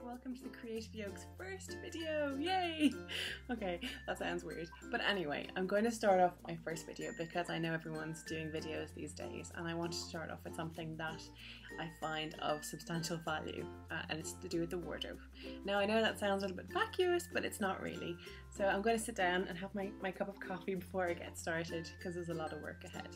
welcome to the Creative Yoke's first video, yay! Okay, that sounds weird. But anyway, I'm going to start off my first video because I know everyone's doing videos these days and I want to start off with something that I find of substantial value and it's to do with the wardrobe. Now I know that sounds a little bit vacuous, but it's not really. So I'm going to sit down and have my cup of coffee before I get started because there's a lot of work ahead.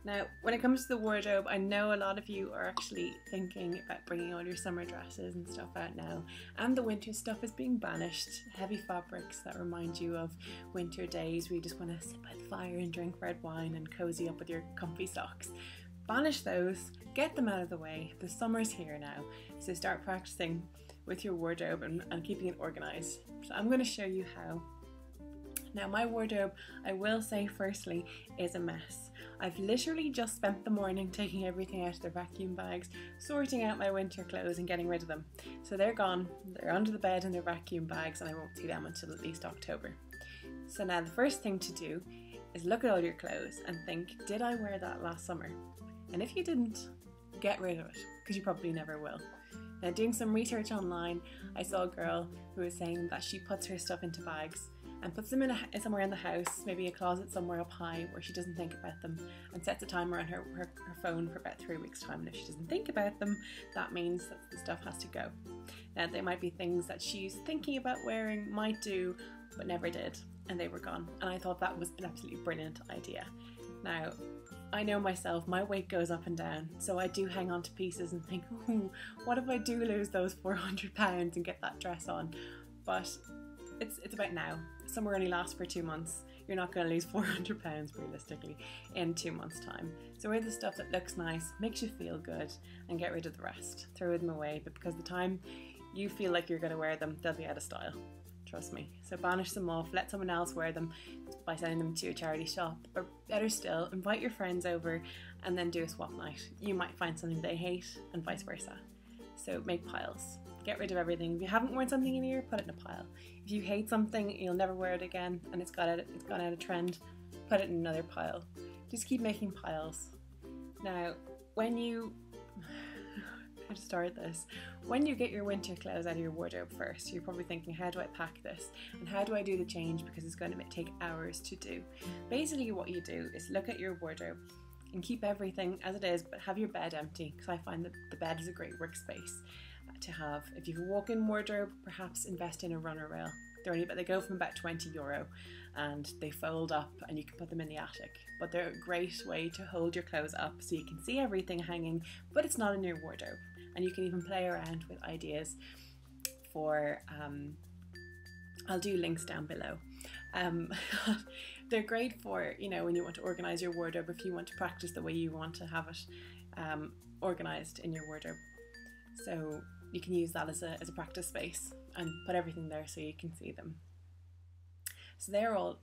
Now, when it comes to the wardrobe, I know a lot of you are actually thinking about bringing all your summer dresses and stuff out now, and the winter stuff is being banished. Heavy fabrics that remind you of winter days where you just want to sit by the fire and drink red wine and cozy up with your comfy socks. Banish those, get them out of the way. The summer's here now, so start practicing with your wardrobe and keeping it organized. So I'm going to show you how. Now my wardrobe, I will say firstly, is a mess. I've literally just spent the morning taking everything out of their vacuum bags, sorting out my winter clothes and getting rid of them. So they're gone, they're under the bed in their vacuum bags and I won't see them until at least October. So now the first thing to do is look at all your clothes and think, did I wear that last summer? And if you didn't, get rid of it, because you probably never will. Now doing some research online, I saw a girl who was saying that she puts her stuff into bags and puts them in somewhere in the house, maybe a closet somewhere up high where she doesn't think about them, and sets a timer on her phone for about 3 weeks time, and if she doesn't think about them, that means that the stuff has to go. Now there might be things that she's thinking about wearing, might do, but never did, and they were gone, and I thought that was an absolutely brilliant idea. Now, I know myself, my weight goes up and down, so I do hang on to pieces and think, ooh, what if I do lose those 400 pounds and get that dress on? But it's about now. Summer only lasts for 2 months. You're not going to lose 400 pounds realistically in 2 months' time. So wear the stuff that looks nice, makes you feel good, and get rid of the rest. Throw them away, but because the time you feel like you're going to wear them, they'll be out of style. Trust me. So banish them off, let someone else wear them by sending them to a charity shop, or better still, invite your friends over and then do a swap night. You might find something they hate and vice versa. So make piles. Get rid of everything. If you haven't worn something in a year, put it in a pile. If you hate something, you'll never wear it again and it's gone out of trend, put it in another pile. Just keep making piles. Now, when you when you get your winter clothes out of your wardrobe first, you're probably thinking, how do I pack this? And how do I do the change, because it's going to take hours to do. Basically what you do is look at your wardrobe and keep everything as it is, but have your bed empty, because I find that the bed is a great workspace to have. If you have a walk-in wardrobe, perhaps invest in a runner rail. They go from about €20 and they fold up and you can put them in the attic. But they're a great way to hold your clothes up so you can see everything hanging, but it's not in your wardrobe. And you can even play around with ideas for, I'll do links down below. They're great for, you know, when you want to organize your wardrobe, if you want to practice the way you want to have it organized in your wardrobe. So you can use that as a practice space and put everything there so you can see them. So they're all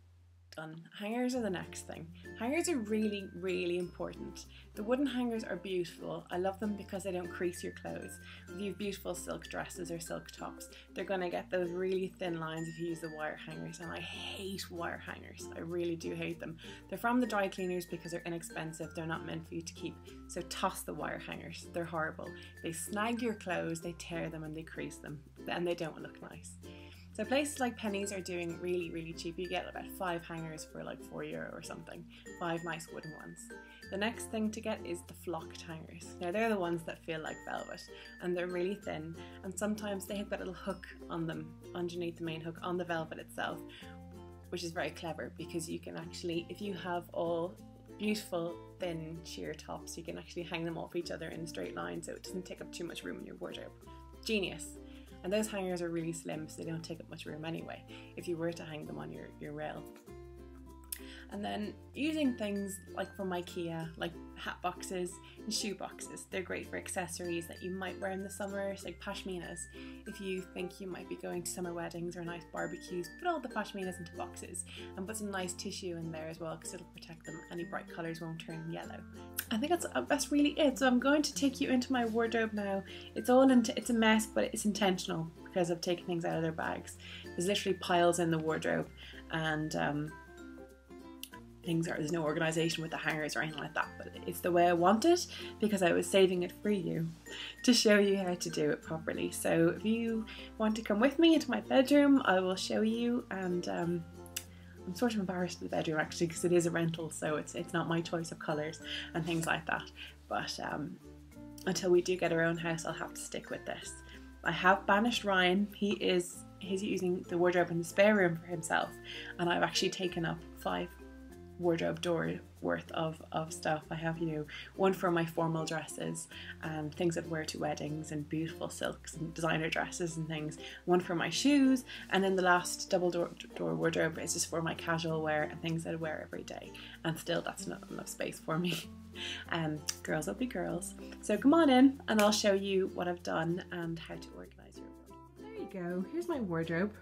done. Hangers are the next thing. Hangers are really, really important. The wooden hangers are beautiful. I love them because they don't crease your clothes. If you have beautiful silk dresses or silk tops, they're going to get those really thin lines if you use the wire hangers, and I hate wire hangers. I really do hate them. They're from the dry cleaners because they're inexpensive. They're not meant for you to keep, so toss the wire hangers. They're horrible. They snag your clothes, they tear them and they crease them, and they don't look nice. So places like Pennies are doing really, really cheap. You get about 5 hangers for like €4 or something. 5 nice wooden ones. The next thing to get is the flocked hangers. Now they're the ones that feel like velvet and they're really thin, and sometimes they have that little hook on them underneath the main hook on the velvet itself, which is very clever because you can actually, if you have all beautiful thin sheer tops, you can actually hang them off each other in a straight line so it doesn't take up too much room in your wardrobe. Genius. And those hangers are really slim, so they don't take up much room anyway, if you were to hang them on your rail. And then using things like from IKEA, like hat boxes and shoe boxes. They're great for accessories that you might wear in the summer, like pashminas. If you think you might be going to summer weddings or nice barbecues, put all the pashminas into boxes and put some nice tissue in there as well, because it'll protect them. Any bright colours won't turn yellow. I think that's really it. So I'm going to take you into my wardrobe now. It's a mess, but it's intentional because I've taken things out of their bags. There's literally piles in the wardrobe, and there's no organisation with the hangers or anything like that, but it's the way I want it because I was saving it for you to show you how to do it properly. So if you want to come with me into my bedroom, I will show you. And I'm sort of embarrassed with the bedroom actually because it is a rental, so it's not my choice of colours and things like that. But until we do get our own house, I'll have to stick with this. I have banished Ryan. He's using the wardrobe in the spare room for himself, and I've actually taken up 5 wardrobe door worth of stuff. I have, you know, one for my formal dresses and things I'd wear to weddings and beautiful silks and designer dresses and things, one for my shoes, and then the last double door wardrobe is just for my casual wear and things I'd wear every day, and still that's not enough space for me. Girls will be girls. So come on in and I'll show you what I've done and how to organise your wardrobe. There you go, here's my wardrobe.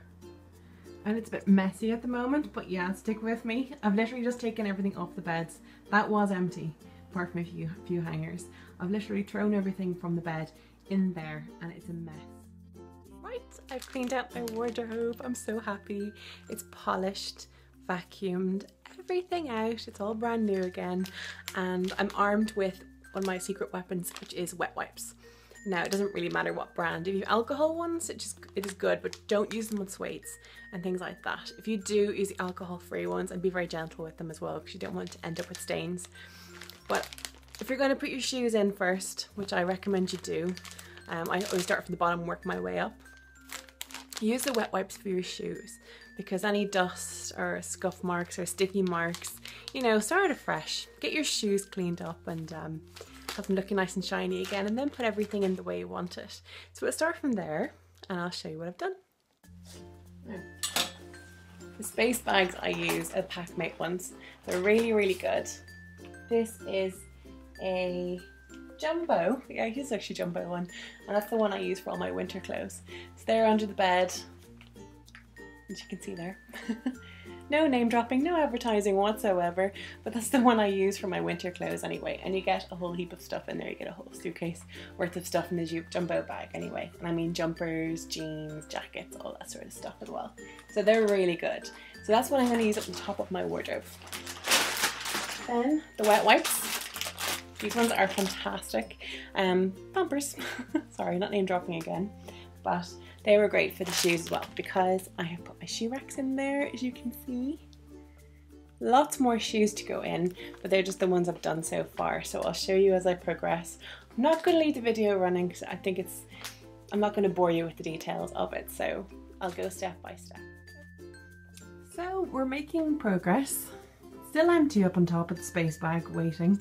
And it's a bit messy at the moment, but yeah, stick with me. I've literally just taken everything off the beds. That was empty, apart from a few hangers. I've literally thrown everything from the bed in there and it's a mess. Right, I've cleaned out my wardrobe. I'm so happy. It's polished, vacuumed, everything out. It's all brand new again. And I'm armed with one of my secret weapons, which is wet wipes. Now, it doesn't really matter what brand. If you have alcohol ones, it is good, but don't use them on sweats and things like that. If you do, use the alcohol-free ones and be very gentle with them as well, because you don't want to end up with stains. But if you're going to put your shoes in first, which I recommend you do, I always start from the bottom and work my way up. Use the wet wipes for your shoes, because any dust or scuff marks or sticky marks, you know, start afresh. Get your shoes cleaned up and have them looking nice and shiny again, and then put everything in the way you want it. So we'll start from there and I'll show you what I've done. Now, the space bags I use are Packmate ones. They're really, really good. This is a jumbo, yeah, I use actually jumbo one, and that's the one I use for all my winter clothes. It's there under the bed, as you can see there. No name dropping, no advertising whatsoever, but that's the one I use for my winter clothes anyway. And you get a whole heap of stuff in there. You get a whole suitcase worth of stuff in the jumbo bag anyway. And I mean jumpers, jeans, jackets, all that sort of stuff as well. So they're really good. So that's what I'm going to use at the top of my wardrobe. Then the wet wipes. These ones are fantastic. Pampers, sorry, not name dropping again, but they were great for the shoes as well, because I have put my shoe racks in there, as you can see. Lots more shoes to go in, but they're just the ones I've done so far, so I'll show you as I progress. I'm not going to leave the video running because I think I'm not going to bore you with the details of it, so I'll go step by step. So we're making progress. Still empty up on top of the space bag, waiting.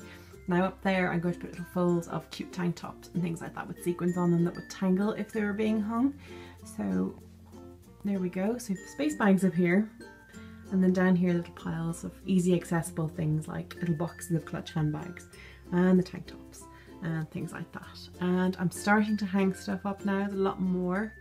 Now up there I'm going to put little folds of cute tank tops and things like that with sequins on them that would tangle if they were being hung. So there we go. So the space bags up here, and then down here little piles of easy accessible things like little boxes of clutch handbags and the tank tops and things like that. And I'm starting to hang stuff up now. There's a lot more.